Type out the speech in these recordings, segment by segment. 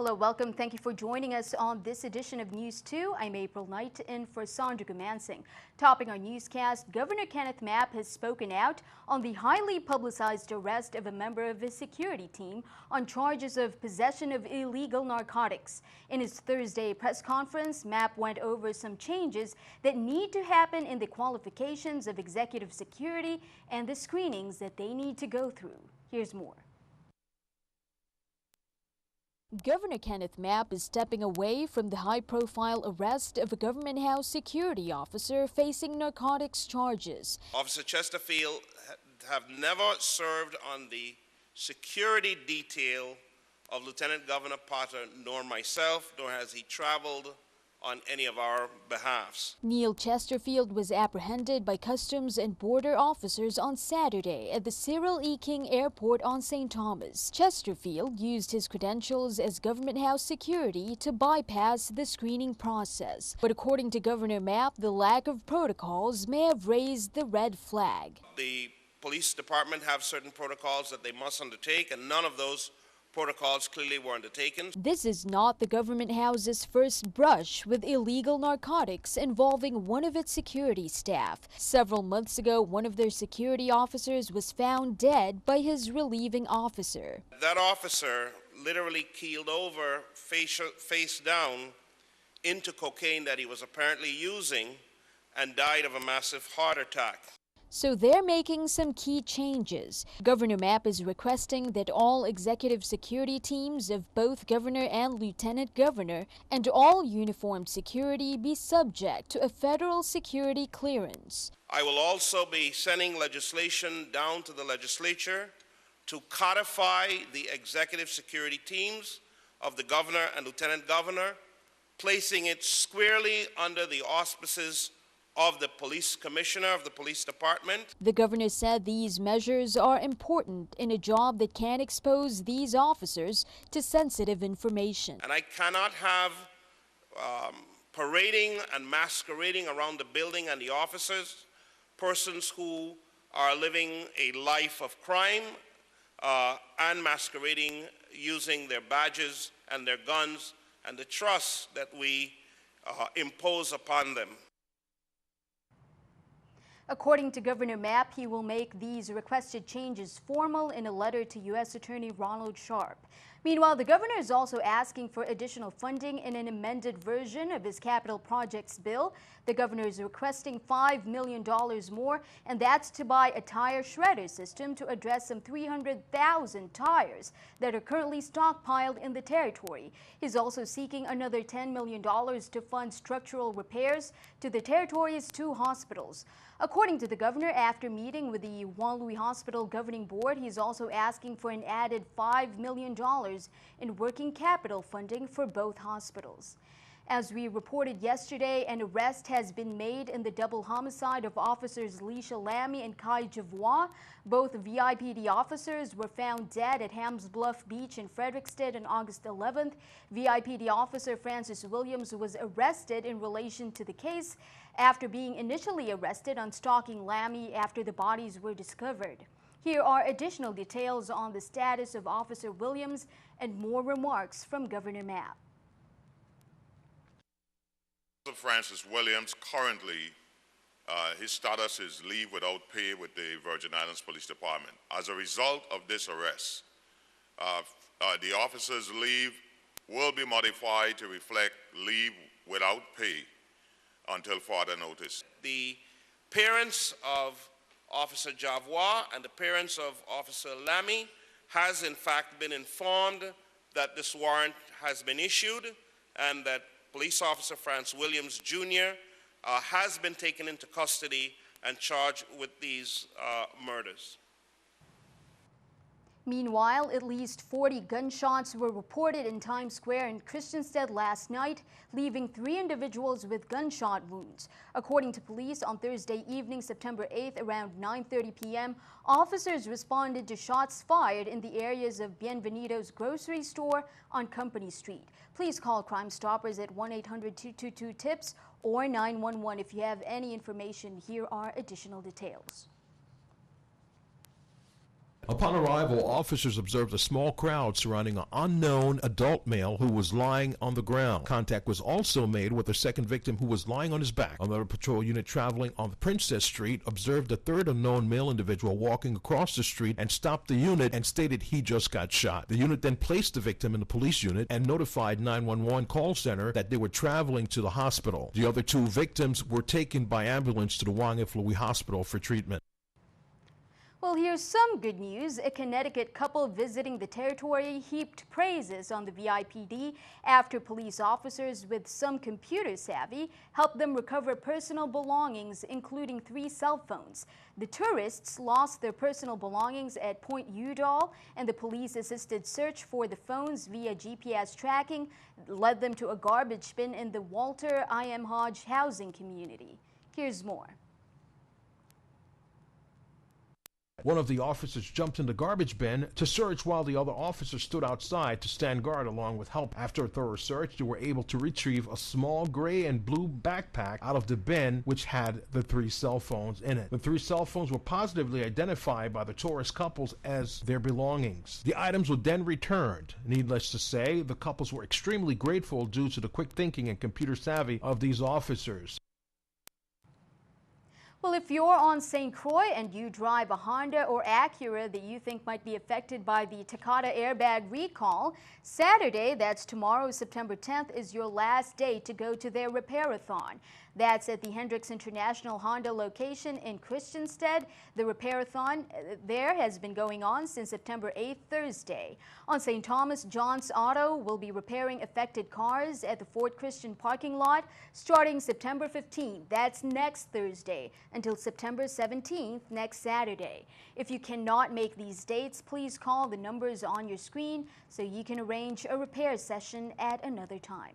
Hello, welcome. Thank you for joining us on this edition of News 2. I'm April Knight in for Sandra Gumansing. Topping our newscast, Governor Kenneth Mapp has spoken out on the highly publicized arrest of a member of his security team on charges of possession of illegal narcotics. In his Thursday press conference, Mapp went over some changes that need to happen in the qualifications of executive security and the screenings that they need to go through. Here's more. Governor Kenneth Mapp is stepping away from the high-profile arrest of a government house security officer facing narcotics charges. Officer Chesterfield have never served on the security detail of Lieutenant Governor Potter, nor myself, nor has he traveled on any of our behalfs. Neil Chesterfield was apprehended by Customs and Border officers on Saturday at the Cyril E. King Airport on St. Thomas. Chesterfield used his credentials as government house security to bypass the screening process. But according to Governor Mapp, the lack of protocols may have raised the red flag. The police department have certain protocols that they must undertake, and none of those protocols clearly were undertaken. This is not the government house's first brush with illegal narcotics involving one of its security staff. Several months ago, one of their security officers was found dead by his relieving officer. That officer literally keeled over, face down, into cocaine that he was apparently using and died of a massive heart attack. So they're making some key changes. Governor Mapp is requesting that all executive security teams of both governor and lieutenant governor and all uniformed security be subject to a federal security clearance. I will also be sending legislation down to the legislature to codify the executive security teams of the governor and lieutenant governor, placing it squarely under the auspices of the police commissioner of the police department. The governor said these measures are important in a job that can expose these officers to sensitive information. And I cannot have parading and masquerading around the building and the officers, persons who are living a life of crime and masquerading using their badges and their guns and the trust that we impose upon them. According to Governor Mapp, he will make these requested changes formal in a letter to U.S. Attorney Ronald Sharp. Meanwhile, the governor is also asking for additional funding in an amended version of his capital projects bill. The governor is requesting $5 million more, and that's to buy a tire shredder system to address some 300,000 tires that are currently stockpiled in the territory. He's also seeking another $10 million to fund structural repairs to the territory's 2 hospitals. According to the governor, after meeting with the Juan Luis Hospital Governing Board, he's also asking for an added $5 million in working capital funding for both hospitals. As we reported yesterday, an arrest has been made in the double homicide of officers Leisha Lamy and Kai Javois. Both VIPD officers were found dead at Hams Bluff Beach in Fredericksted on August 11th. VIPD officer Francis Williams was arrested in relation to the case after being initially arrested on stalking Lamy after the bodies were discovered. Here are additional details on the status of Officer Williams and more remarks from Governor Mapp. Francis Williams, currently his status is leave without pay with the Virgin Islands Police Department. As a result of this arrest, the officer's leave will be modified to reflect leave without pay until further notice. The parents of Officer Javois and the parents of Officer Lamy has in fact been informed that this warrant has been issued and that Police Officer Francis Williams Jr. Has been taken into custody and charged with these murders. Meanwhile, at least 40 gunshots were reported in Times Square in Christiansted last night, leaving 3 individuals with gunshot wounds. According to police, on Thursday evening, September 8th, around 9:30 p.m., officers responded to shots fired in the areas of Bienvenido's grocery store on Company Street. Please call Crime Stoppers at 1-800-222-TIPS or 911 if you have any information. Here are additional details. Upon arrival, officers observed a small crowd surrounding an unknown adult male who was lying on the ground. Contact was also made with a second victim who was lying on his back. Another patrol unit traveling on the Princess Street observed a third unknown male individual walking across the street and stopped the unit and stated he just got shot. The unit then placed the victim in the police unit and notified 911 call center that they were traveling to the hospital. The other two victims were taken by ambulance to the Wangiflui Hospital for treatment. Well, here's some good news. A Connecticut couple visiting the territory heaped praises on the VIPD after police officers with some computer savvy helped them recover personal belongings, including 3 cell phones. The tourists lost their personal belongings at Point Udall, and the police-assisted search for the phones via GPS tracking led them to a garbage bin in the Walter I. M. Hodge housing community. Here's more. One of the officers jumped in the garbage bin to search while the other officer stood outside to stand guard along with help. After a thorough search, they were able to retrieve a small gray and blue backpack out of the bin which had the 3 cell phones in it. The 3 cell phones were positively identified by the tourist couples as their belongings. The items were then returned. Needless to say, the couples were extremely grateful due to the quick thinking and computer savvy of these officers. Well, if you're on St. Croix and you drive a Honda or Acura that you think might be affected by the Takata airbag recall, Saturday, that's tomorrow, September 10th, is your last day to go to their repair-a-thon. That's at the Hendricks International Honda location in Christiansted. The repair-a-thon there has been going on since September 8th, Thursday. On St. Thomas, John's Auto will be repairing affected cars at the Fort Christian parking lot starting September 15th. That's next Thursday until September 17th, next Saturday. If you cannot make these dates, please call the numbers on your screen so you can arrange a repair session at another time.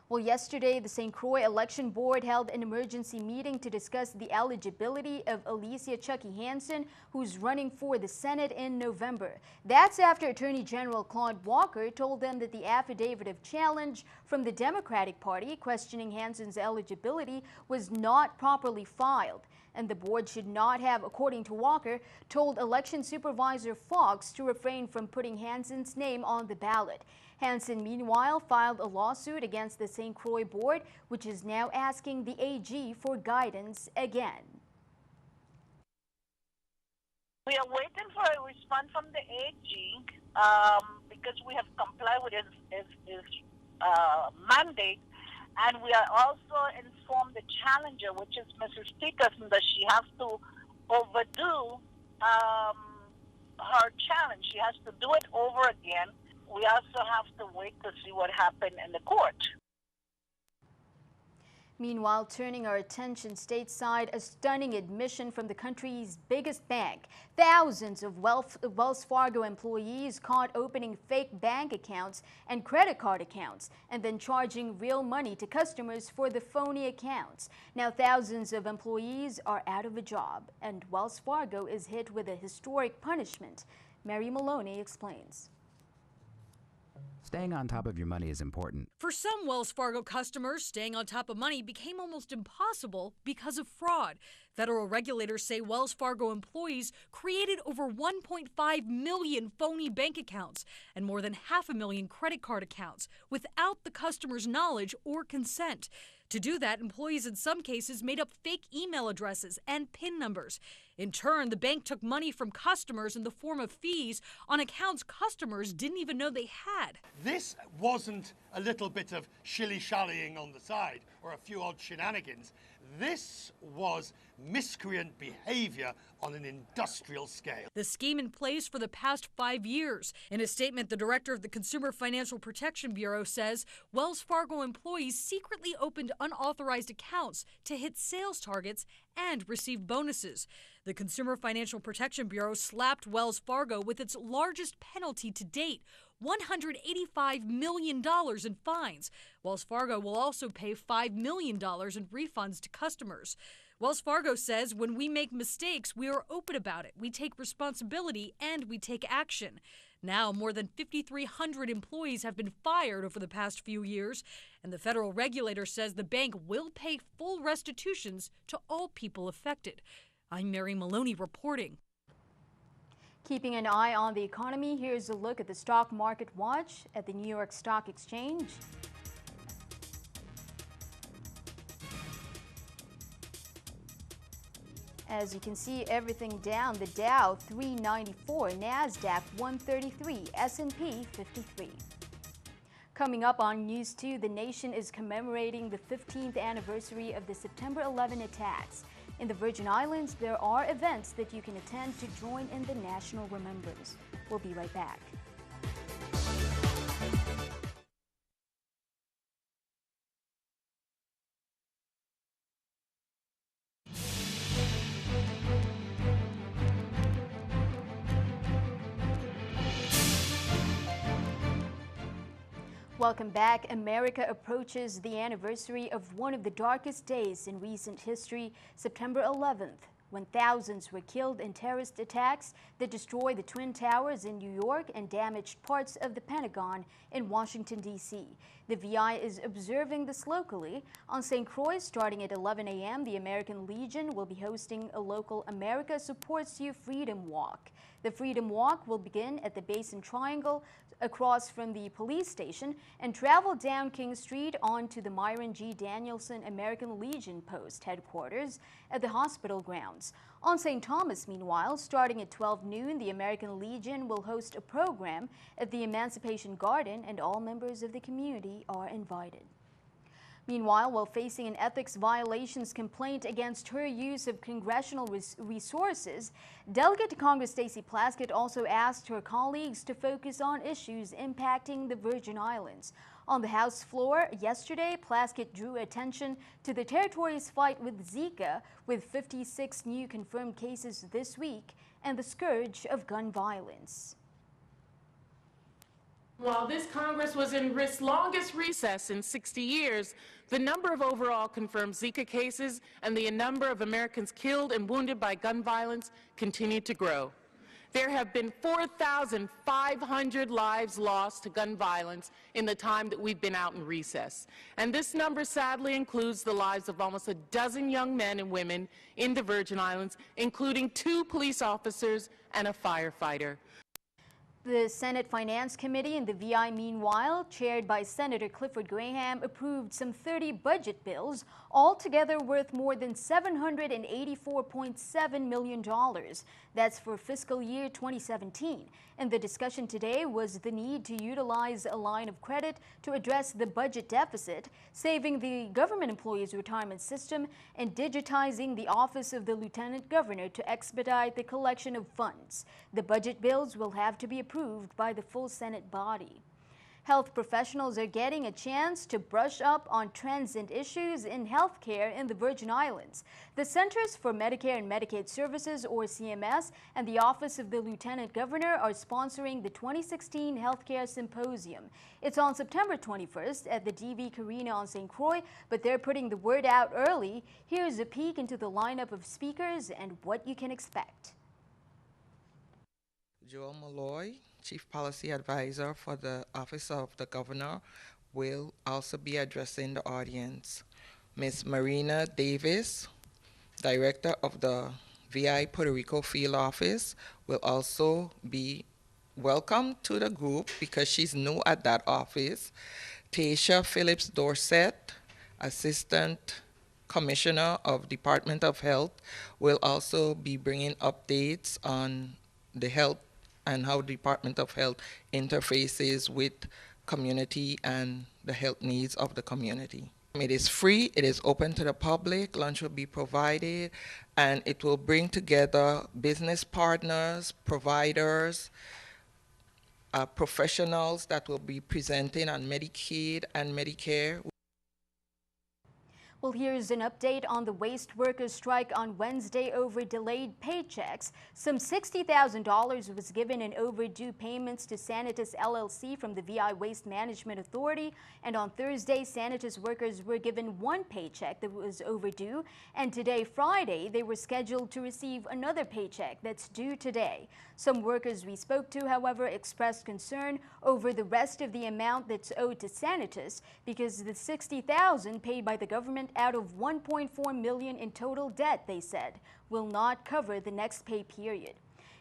Well, yesterday, the St. Croix Election Board held an emergency meeting to discuss the eligibility of Alicia Chucky Hansen, who's running for the Senate in November. That's after Attorney General Claude Walker told them that the affidavit of challenge from the Democratic Party questioning Hansen's eligibility was not properly filed. And the board should not have, according to Walker, told Election Supervisor Fox to refrain from putting Hansen's name on the ballot. Hansen, meanwhile, filed a lawsuit against the St. Croix board, which is now asking the AG for guidance again. We are waiting for a response from the AG because we have complied with his mandate, and we are also informed the challenger, which is Mrs. Dickerson, that she has to overdo her challenge. She has to do it over again. We also have to wait to see what happened in the court. Meanwhile, turning our attention stateside, a stunning admission from the country's biggest bank. Thousands of Wells Fargo employees caught opening fake bank accounts and credit card accounts and then charging real money to customers for the phony accounts. Now, thousands of employees are out of a job, and Wells Fargo is hit with a historic punishment. Mary Maloney explains. Staying on top of your money is important. For some Wells Fargo customers, staying on top of money became almost impossible because of fraud. Federal regulators say Wells Fargo employees created over 1.5 million phony bank accounts and more than 500,000 credit card accounts without the customer's knowledge or consent. To do that, employees in some cases made up fake email addresses and PIN numbers. In turn, the bank took money from customers in the form of fees on accounts customers didn't even know they had. This wasn't a little bit of shilly-shallying on the side or a few odd shenanigans. This was miscreant behavior on an industrial scale. The scheme in place for the past 5 years. In a statement, the director of the Consumer Financial Protection Bureau says Wells Fargo employees secretly opened unauthorized accounts to hit sales targets and receive bonuses. The Consumer Financial Protection Bureau slapped Wells Fargo with its largest penalty to date, $185 million in fines. Wells Fargo will also pay $5 million in refunds to customers. Wells Fargo says when we make mistakes, we are open about it. We take responsibility and we take action. Now, more than 5,300 employees have been fired over the past few years, and the federal regulator says the bank will pay full restitutions to all people affected. I'm Mary Maloney reporting. Keeping an eye on the economy, here's a look at the stock market watch at the New York Stock Exchange. As you can see, everything down. The Dow 394, NASDAQ 133, S&P 53. Coming up on News 2, the nation is commemorating the 15th anniversary of the September 11 attacks. In the Virgin Islands, there are events that you can attend to join in the national remembrance. We'll be right back. Welcome back. America approaches the anniversary of one of the darkest days in recent history, September 11th, when thousands were killed in terrorist attacks that destroyed the Twin Towers in New York and damaged parts of the Pentagon in Washington, D.C. The VI is observing this locally. On St. Croix, starting at 11 a.m., the American Legion will be hosting a local America Supports You Freedom Walk. The Freedom Walk will begin at the Basin Triangle across from the police station and travel down King Street onto the Myron G. Danielson American Legion Post headquarters at the hospital grounds. On St. Thomas, meanwhile, starting at 12 noon, the American Legion will host a program at the Emancipation Garden, and all members of the community are invited. Meanwhile, while facing an ethics violations complaint against her use of congressional resources, Delegate to Congress Stacey Plaskett also asked her colleagues to focus on issues impacting the Virgin Islands. On the House floor yesterday, Plaskett drew attention to the territory's fight with Zika, with 56 new confirmed cases this week, and the scourge of gun violence. While this Congress was in its longest recess in 60 years, the number of overall confirmed Zika cases and the number of Americans killed and wounded by gun violence continued to grow. There have been 4,500 lives lost to gun violence in the time that we've been out in recess. And this number sadly includes the lives of almost a dozen young men and women in the Virgin Islands, including 2 police officers and a firefighter. The Senate Finance Committee and the VI, meanwhile, chaired by Senator Clifford Graham, approved some 30 budget bills, altogether worth more than $784.7 million. That's for fiscal year 2017. And the discussion today was the need to utilize a line of credit to address the budget deficit, saving the government employees' retirement system, and digitizing the Office of the Lieutenant Governor to expedite the collection of funds. The budget bills will have to be approved by the full Senate body. Health professionals are getting a chance to brush up on trends and issues in healthcare in the Virgin Islands. The Centers for Medicare and Medicaid Services, or CMS, and the Office of the Lieutenant Governor are sponsoring the 2016 Healthcare Symposium. It's on September 21st at the DV Carina on St. Croix, but they're putting the word out early. Here's a peek into the lineup of speakers and what you can expect. Joel Malloy, Chief Policy Advisor for the Office of the Governor, will also be addressing the audience. Ms. Marina Davis, Director of the VI Puerto Rico Field Office, will also be welcome to the group because she's new at that office. Tasha Phillips Dorset, Assistant Commissioner of Department of Health, will also be bringing updates on the health and how the Department of Health interfaces with community and the health needs of the community. It is free, it is open to the public, lunch will be provided, and it will bring together business partners, providers, professionals that will be presenting on Medicaid and Medicare. Well, here's an update on the waste workers' strike on Wednesday over delayed paychecks. Some $60,000 was given in overdue payments to Sanitas LLC from the VI Waste Management Authority. And on Thursday, Sanitas workers were given one paycheck that was overdue. And today, Friday, they were scheduled to receive another paycheck that's due today. Some workers we spoke to, however, expressed concern over the rest of the amount that's owed to Sanitas because the $60,000 paid by the government out of $1.4 million in total debt, they said, will not cover the next pay period.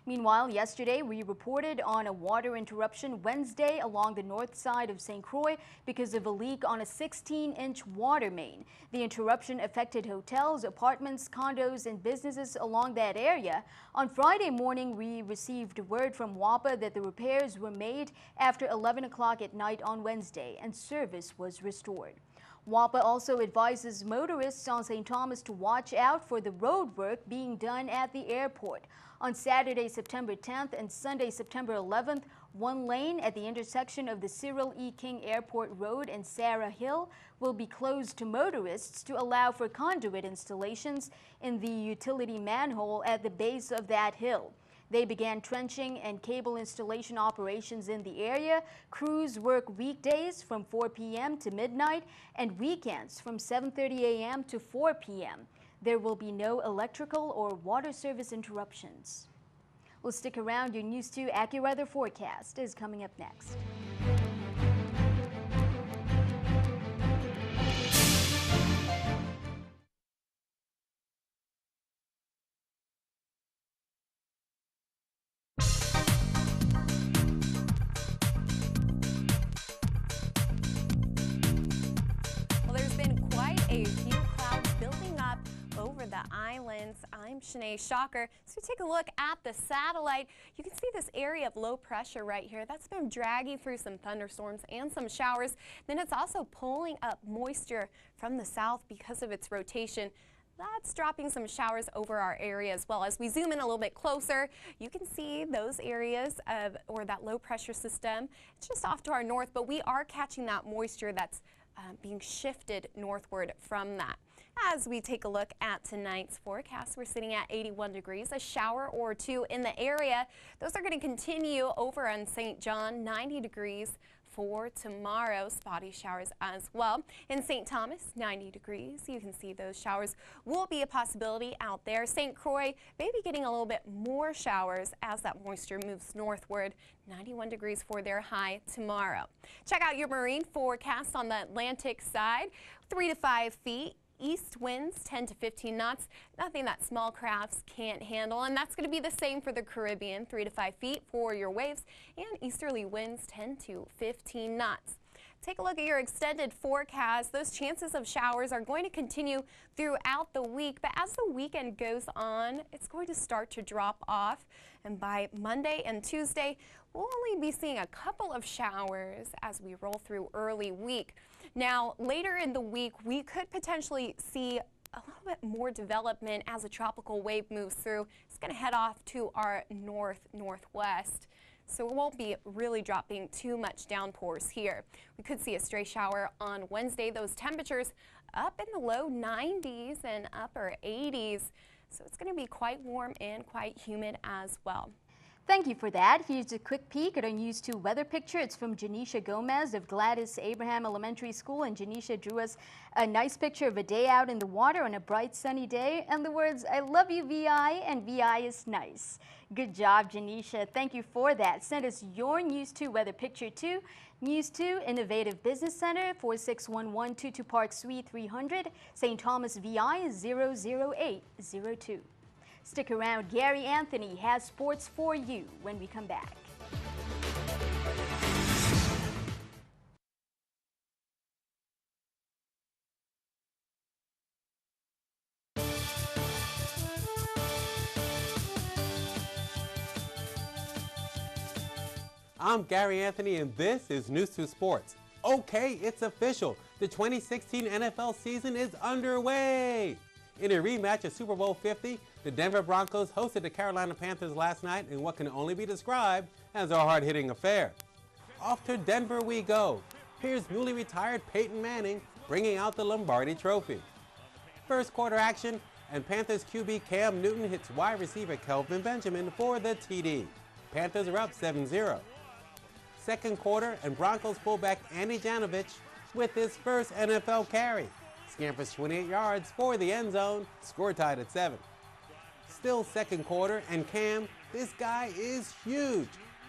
Meanwhile, yesterday we reported on a water interruption Wednesday along the north side of St. Croix because of a leak on a 16-inch water main. The interruption affected hotels, apartments, condos, and businesses along that area. On Friday morning, we received word from WAPA that the repairs were made after 11 o'clock at night on Wednesday, and service was restored. WAPA also advises motorists on St. Thomas to watch out for the road work being done at the airport. On Saturday, September 10th and Sunday, September 11th, one lane at the intersection of the Cyril E. King Airport Road and Sarah Hill will be closed to motorists to allow for conduit installations in the utility manhole at the base of that hill. They began trenching and cable installation operations in the area. Crews work weekdays from 4 p.m. to midnight and weekends from 7:30 a.m. to 4 p.m. There will be no electrical or water service interruptions. Well, stick around. Your News 2 AccuWeather forecast is coming up next. A few clouds building up over the islands. I'm Shanae Shocker. So take a look at the satellite. You can see this area of low pressure right here. That's been dragging through some thunderstorms and some showers. Then it's also pulling up moisture from the south because of its rotation. That's dropping some showers over our area as well. As we zoom in a little bit closer, you can see those areas or that low pressure system. It's just off to our north, but we are catching that moisture that's being shifted northward from that. As we take a look at tonight's forecast, we're sitting at 81 degrees, a shower or two in the area. Those are going to continue over on St. John, 90 degrees for tomorrow. Spotty showers as well. In St. Thomas, 90 degrees. You can see those showers will be a possibility out there. St. Croix, maybe getting a little bit more showers as that moisture moves northward. 91 degrees for their high tomorrow. Check out your marine forecast on the Atlantic side. 3 to 5 feet. East winds 10 to 15 knots, nothing that small crafts can't handle, and that's going to be the same for the Caribbean, 3 to 5 feet for your waves, and easterly winds 10 to 15 knots. Take a look at your extended forecast. Those chances of showers are going to continue throughout the week, but as the weekend goes on, it's going to start to drop off, and by Monday and Tuesday, we'll only be seeing a couple of showers as we roll through early week. Now, later in the week, we could potentially see a little bit more development as a tropical wave moves through. It's going to head off to our northwest. So it won't be really dropping too much downpours here. We could see a stray shower on Wednesday. Those temperatures up in the low 90s and upper 80s. So it's going to be quite warm and quite humid as well. Thank you for that. Here's a quick peek at our News 2 weather picture. It's from Janisha Gomez of Gladys Abraham Elementary School, and Janisha drew us a nice picture of a day out in the water on a bright sunny day, and the words, "I love you, VI," and VI is nice. Good job, Janisha. Thank you for that. Send us your News 2 weather picture to News 2 Innovative Business Center, 4611 Tutu Park Suite 300, St. Thomas, VI 00802. Stick around. Gary Anthony has sports for you when we come back. I'm Gary Anthony, and this is News 2 Sports. Okay, it's official. The 2016 NFL season is underway. In a rematch of Super Bowl 50, the Denver Broncos hosted the Carolina Panthers last night in what can only be described as a hard-hitting affair. Off to Denver we go. Here's newly retired Peyton Manning bringing out the Lombardi Trophy. First quarter action, and Panthers QB Cam Newton hits wide receiver Kelvin Benjamin for the TD. Panthers are up 7-0. Second quarter, and Broncos fullback Andy Janovich with his first NFL carry. Scampers 28 yards for the end zone, score tied at 7. Still second quarter, and Cam, this guy is huge.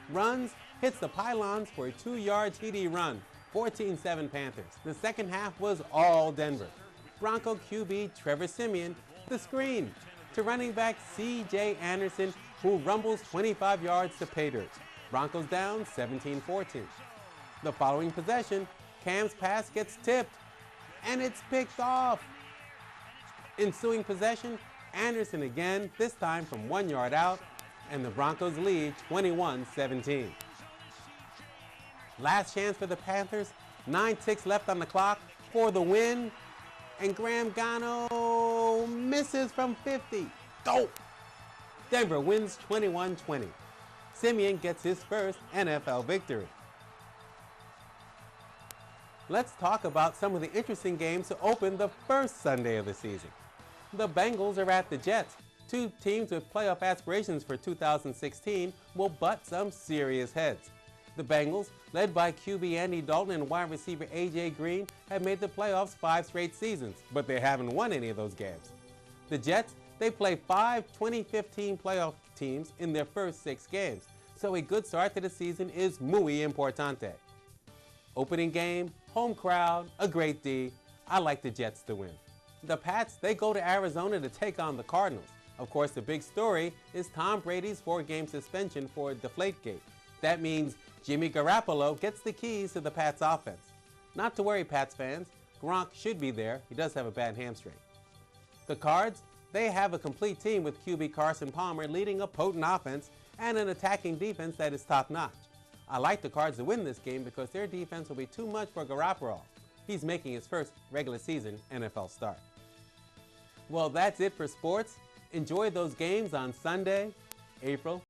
Runs, hits the pylons for a 2-yard TD run, 14-7 Panthers. The second half was all Denver. Bronco QB Trevor Siemian, the screen to running back C.J. Anderson, who rumbles 25 yards to pay dirt. Broncos down 17-14. The following possession, Cam's pass gets tipped, and it's picked off. Ensuing possession, Anderson again, this time from 1 yard out, and the Broncos lead 21-17. Last chance for the Panthers, 9 ticks left on the clock for the win, and Graham Gano misses from 50. Go! Denver wins 21-20. Simeon gets his first NFL victory. Let's talk about some of the interesting games to open the first Sunday of the season. The Bengals are at the Jets. Two teams with playoff aspirations for 2016 will butt some serious heads. The Bengals, led by QB Andy Dalton and wide receiver A.J. Green, have made the playoffs 5 straight seasons, but they haven't won any of those games. The Jets, they play 5 2015 playoff teams in their first 6 games, so a good start to the season is muy importante. Opening game, home crowd, a great D. I like the Jets to win. The Pats, they go to Arizona to take on the Cardinals. Of course, the big story is Tom Brady's 4-game suspension for Deflategate. That means Jimmy Garoppolo gets the keys to the Pats offense. Not to worry, Pats fans. Gronk should be there. He does have a bad hamstring. The Cards, they have a complete team with QB Carson Palmer leading a potent offense and an attacking defense that is top-notch. I like the Cards to win this game because their defense will be too much for Garoppolo. He's making his first regular season NFL start. Well, that's it for sports. Enjoy those games on Sunday, April